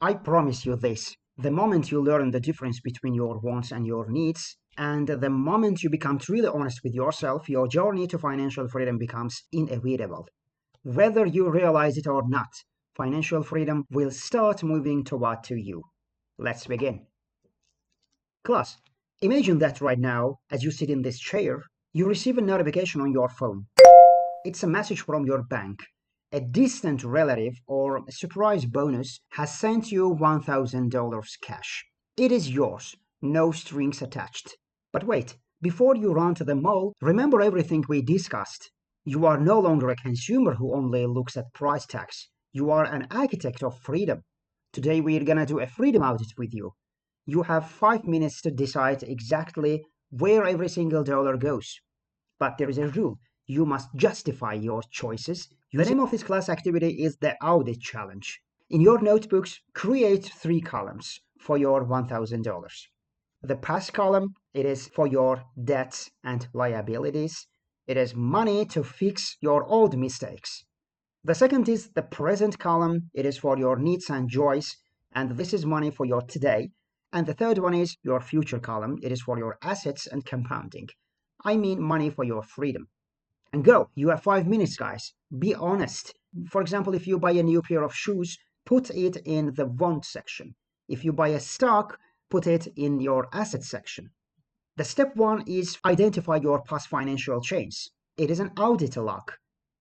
I promise you this. The moment you learn the difference between your wants and your needs, and the moment you become truly honest with yourself, your journey to financial freedom becomes inevitable. Whether you realize it or not, financial freedom will start moving toward to you. Let's begin. Class, imagine that right now, as you sit in this chair, you receive a notification on your phone. It's a message from your bank. A distant relative or a surprise bonus has sent you $1,000 cash. It is yours, no strings attached. But wait, before you run to the mall, remember everything we discussed. You are no longer a consumer who only looks at price tags. You are an architect of freedom. Today we're gonna do a freedom audit with you. You have 5 minutes to decide exactly where every single dollar goes. But there is a rule. You must justify your choices. The name of this class activity is the Audit Challenge. In your notebooks, create 3 columns for your $1,000. The past column, it is for your debts and liabilities. It is money to fix your old mistakes. The second is the present column. It is for your needs and joys, and this is money for your today. And the third one is your future column. It is for your assets and compounding. I mean money for your freedom. And go. You have 5 minutes, guys. Be honest. For example, if you buy a new pair of shoes, put it in the want section. If you buy a stock, put it in your asset section. The step one is identify your past financial chains. It is an audit log.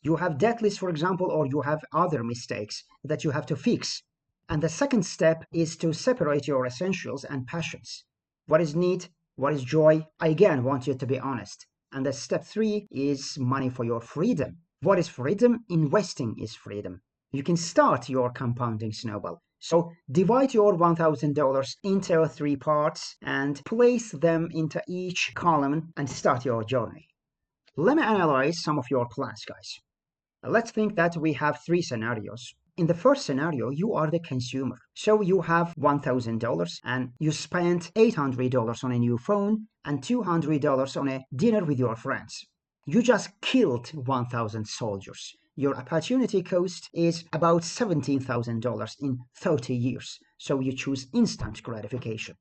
You have debt list, for example, or you have other mistakes that you have to fix. And the second step is to separate your essentials and passions. What is need? What is joy? I again want you to be honest. And the step 3 is money for your freedom. What is freedom? Investing is freedom. You can start your compounding snowball. So divide your $1,000 into 3 parts and place them into each column and start your journey. Let me analyze some of your plans, guys. Let's think that we have 3 scenarios. In the first scenario, you are the consumer. So you have $1,000 and you spent $800 on a new phone and $200 on a dinner with your friends. You just killed 1,000 soldiers. Your opportunity cost is about $17,000 in 30 years. So you choose instant gratification.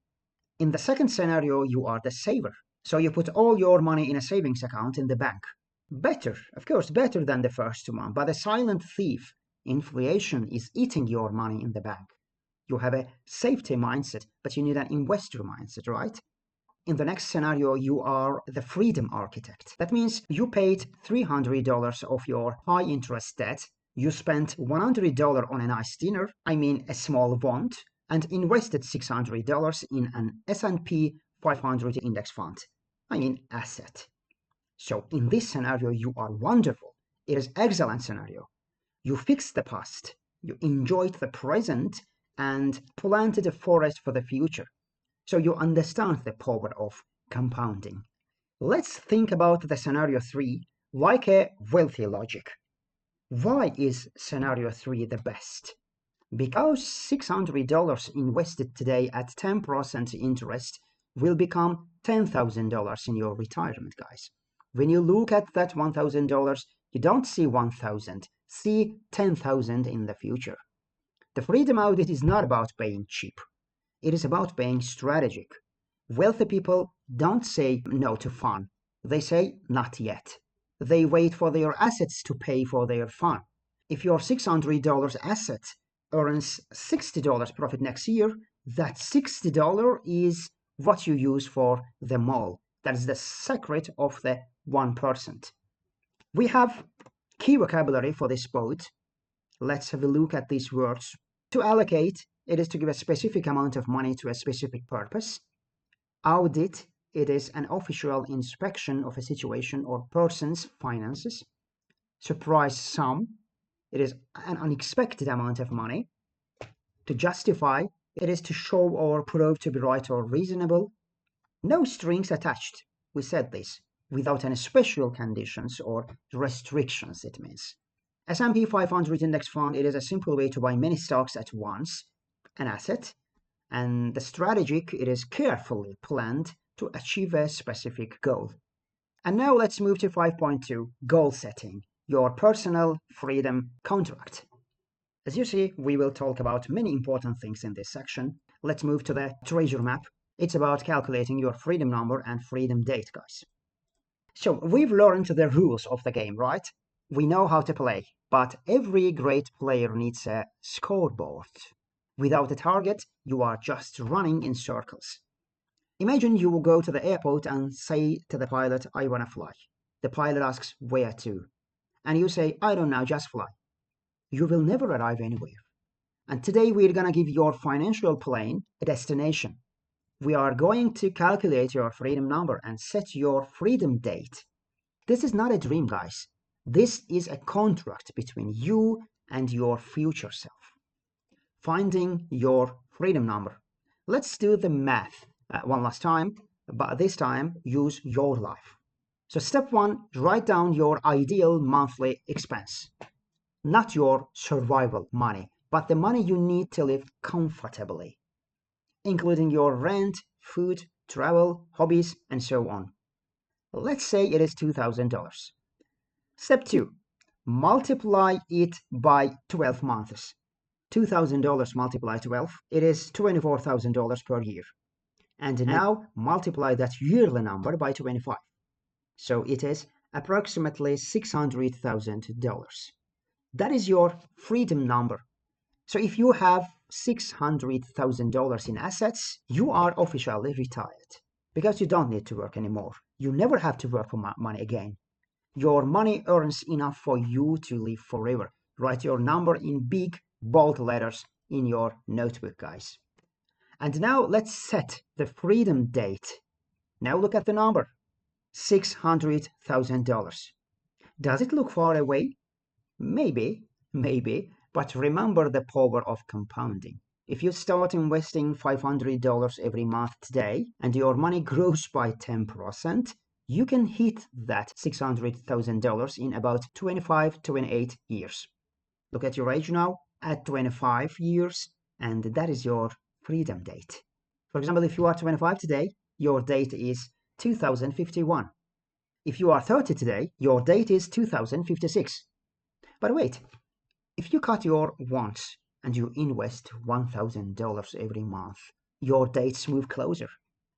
In the second scenario, you are the saver. So you put all your money in a savings account in the bank. Better, of course, better than the first one, but a silent thief. Inflation is eating your money in the bank. You have a safety mindset, but you need an investor mindset, right? In the next scenario, you are the freedom architect. That means you paid $300 of your high interest debt. You spent $100 on a nice dinner, I mean a small want, and invested $600 in an S&P 500 index fund. I mean asset. So in this scenario, you are wonderful. It is excellent scenario. You fixed the past, you enjoyed the present, and planted a forest for the future. So you understand the power of compounding. Let's think about the scenario 3 like a wealthy logic. Why is scenario 3 the best? Because $600 invested today at 10% interest will become $10,000 in your retirement, guys. When you look at that $1,000, you don't see 1,000, see 10,000 in the future. The Freedom Audit is not about paying cheap. It is about paying strategic. Wealthy people don't say no to fun. They say not yet. They wait for their assets to pay for their fun. If your $600 asset earns $60 profit next year, that $60 is what you use for the mall. That is the secret of the 1%. We have key vocabulary for this quote. Let's have a look at these words. To allocate, it is to give a specific amount of money to a specific purpose. Audit, it is an official inspection of a situation or person's finances. Surprise sum, it is an unexpected amount of money. To justify, it is to show or prove to be right or reasonable. No strings attached. We said this. Without any special conditions or restrictions, it means. S&P 500 index fund, it is a simple way to buy many stocks at once, an asset, and the strategic, it is carefully planned to achieve a specific goal. And now let's move to 5.2, goal setting, your personal freedom contract. As you see, we will talk about many important things in this section. Let's move to the treasure map. It's about calculating your freedom number and freedom date, guys. So we've learned the rules of the game, right? We know how to play, but every great player needs a scoreboard. Without a target, you are just running in circles. Imagine you will go to the airport and say to the pilot, I want to fly. The pilot asks, where to? And you say, I don't know, just fly. You will never arrive anywhere. And today we're going to give your financial plane a destination. We are going to calculate your freedom number and set your freedom date. This is not a dream, guys. This is a contract between you and your future self. Finding your freedom number. Let's do the math one last time, but this time use your life. So step one, write down your ideal monthly expense. Not your survival money, but the money you need to live comfortably, including your rent, food, travel, hobbies, and so on. Let's say it is $2,000. Step 2. Multiply it by 12 months. $2,000 multiplied 12, it is $24,000 per year. And now multiply that yearly number by 25. So it is approximately $600,000. That is your freedom number. So if you have $600,000 in assets, you are officially retired because you don't need to work anymore. You never have to work for money again. Your money earns enough for you to live forever. Write your number in big, bold letters in your notebook, guys. And now let's set the freedom date. Now look at the number, $600,000. Does it look far away? Maybe, but remember the power of compounding. If you start investing $500 every month today and your money grows by 10%, you can hit that $600,000 in about 28 years. Look at your age now, at 25 years, and that is your freedom date. For example, if you are 25 today, your date is 2051. If you are 30 today, your date is 2056. But wait, if you cut your wants and you invest $1,000 every month, your dates move closer.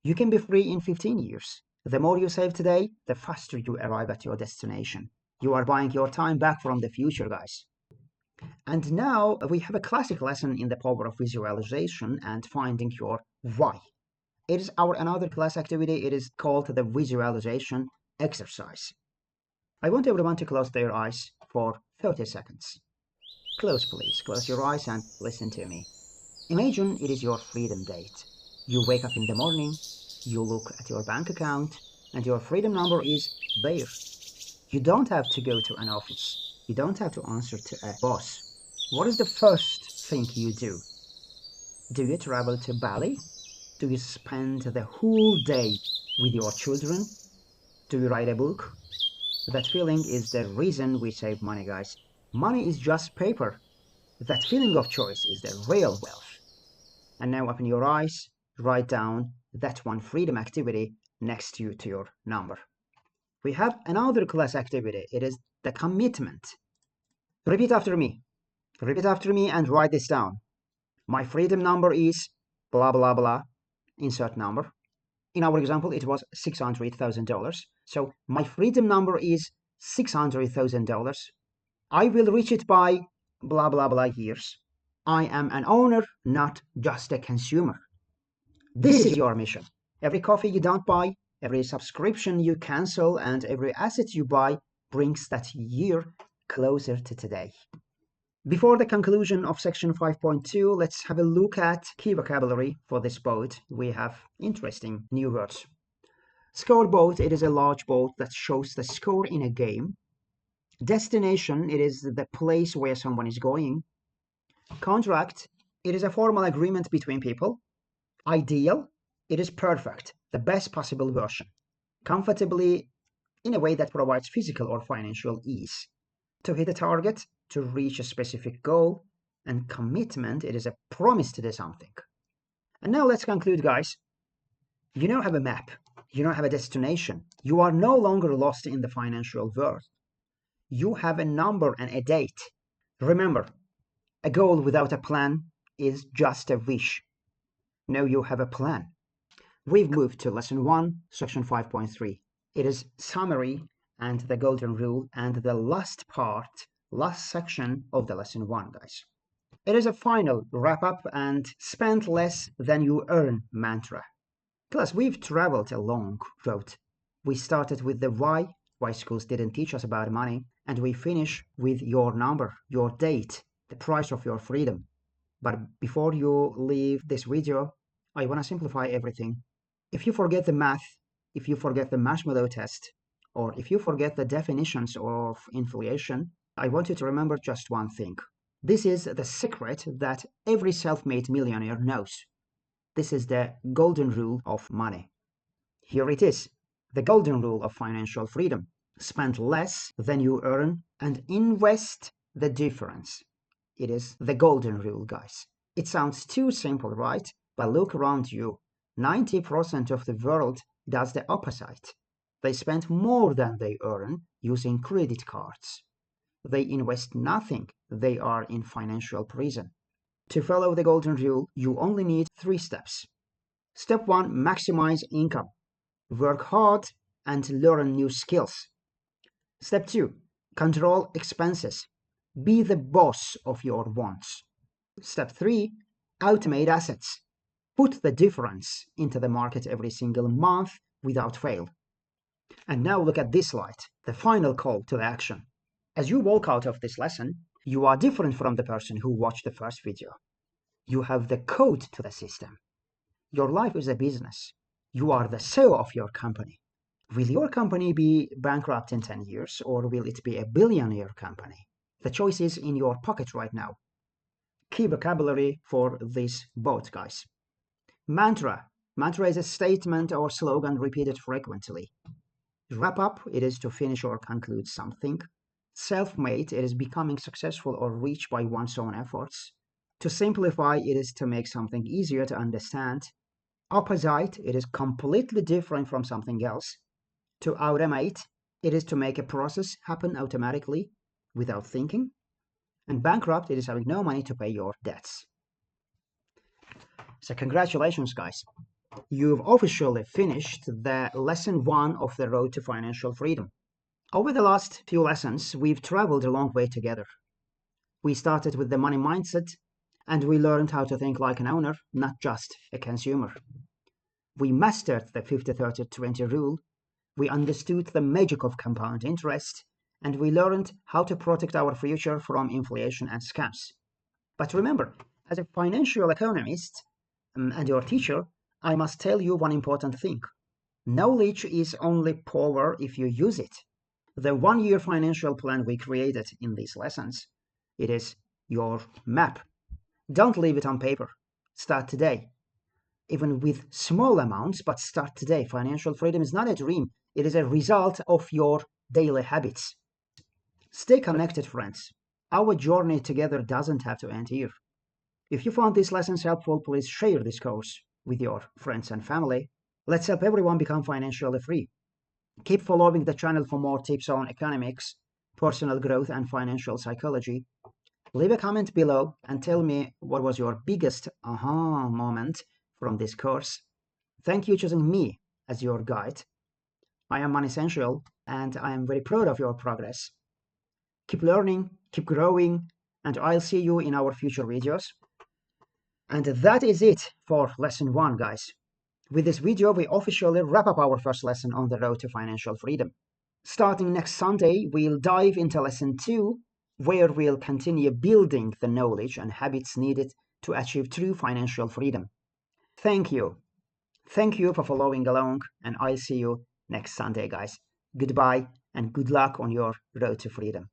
You can be free in 15 years. The more you save today, the faster you arrive at your destination. You are buying your time back from the future, guys. And now we have a classic lesson in the power of visualization and finding your why. It is our another class activity. It is called the visualization exercise. I want everyone to close their eyes for 30 seconds. Close, please. Close your eyes and listen to me. Imagine it is your freedom date. You wake up in the morning, you look at your bank account, and your freedom number is there. You don't have to go to an office. You don't have to answer to a boss. What is the first thing you do? Do you travel to Bali? Do you spend the whole day with your children? Do you write a book? That feeling is the reason we save money, guys. Money is just paper. That feeling of choice is the real wealth. And now open your eyes, write down that one freedom activity next to your number. We have another class activity. It is the commitment. Repeat after me. Repeat after me and write this down. My freedom number is blah, blah, blah. Insert number. In our example, it was $600,000. So my freedom number is $600,000. I will reach it by blah, blah, blah years. I am an owner, not just a consumer. This is your mission. Every coffee you don't buy, every subscription you cancel, and every asset you buy brings that year closer to today. Before the conclusion of section 5.2, let's have a look at key vocabulary for this boat. We have interesting new words. Scoreboard, it is a large board that shows the score in a game. Destination, it is the place where someone is going. Contract, it is a formal agreement between people. Ideal, it is perfect, the best possible version. Comfortably, in a way that provides physical or financial ease. To hit a target, to reach a specific goal, and commitment, it is a promise to do something. And now let's conclude, guys. You now have a map. You now have a destination. You are no longer lost in the financial world. You have a number and a date. Remember, A goal without a plan is just a wish. Now you have a plan. We've moved to lesson 1, section 5.3. It is summary and the golden rule and the last section of the lesson 1, guys. It is a final wrap up and spend less than you earn mantra. Plus, we've traveled a long road. We started with the why schools didn't teach us about money, and we finish with your number, your date, the price of your freedom. But before you leave this video, I want to simplify everything. If you forget the math, if you forget the marshmallow test, or if you forget the definitions of inflation, I want you to remember just one thing. This is the secret that every self-made millionaire knows. This is the golden rule of money. Here it is, the golden rule of financial freedom. Spend less than you earn and invest the difference. It is the golden rule, guys. It sounds too simple, right? But look around you. 90% of the world does the opposite. They spend more than they earn using credit cards. They invest nothing. They are in financial prison. To follow the golden rule, you only need 3 steps. Step 1, maximize income. Work hard and learn new skills. Step 2, control expenses. Be the boss of your wants. Step 3, automate assets. Put the difference into the market every single month without fail. And now look at this slide, the final call to the action. As you walk out of this lesson, you are different from the person who watched the first video. You have the code to the system. Your life is a business. You are the CEO of your company. Will your company be bankrupt in 10 years or will it be a billionaire company? The choice is in your pocket right now. Key vocabulary for this both, guys. Mantra. Mantra is a statement or slogan repeated frequently. Wrap up, it is to finish or conclude something. Self-made, it is becoming successful or rich by one's own efforts. To simplify, it is to make something easier to understand. Opposite, it is completely different from something else. To automate, it is to make a process happen automatically without thinking. And bankrupt, it is having no money to pay your debts. So congratulations, guys. You've officially finished the lesson 1 of the road to financial freedom. Over the last few lessons, we've traveled a long way together. We started with the money mindset, and we learned how to think like an owner, not just a consumer. We mastered the 50-30-20 rule, we understood the magic of compound interest, and we learned how to protect our future from inflation and scams. But remember, as a financial economist and your teacher, I must tell you one important thing. Knowledge is only power if you use it. The 1-year financial plan we created in these lessons, it is your map. Don't leave it on paper. Start today. Even with small amounts, but start today. Financial freedom is not a dream. It is a result of your daily habits. Stay connected, friends. Our journey together doesn't have to end here. If you found these lessons helpful, please share this course with your friends and family. Let's help everyone become financially free. Keep following the channel for more tips on economics, personal growth, and financial psychology. Leave a comment below and tell me what was your biggest aha moment from this course. Thank you for choosing me as your guide. I am Money Essential and I am very proud of your progress. Keep learning, keep growing, and I'll see you in our future videos. And that is it for lesson 1, guys. With this video, we officially wrap up our first lesson on the road to financial freedom. Starting next Sunday, we'll dive into lesson 2, where we'll continue building the knowledge and habits needed to achieve true financial freedom. Thank you. Thank you for following along, and I'll see you next Sunday, guys. Goodbye, and good luck on your road to freedom.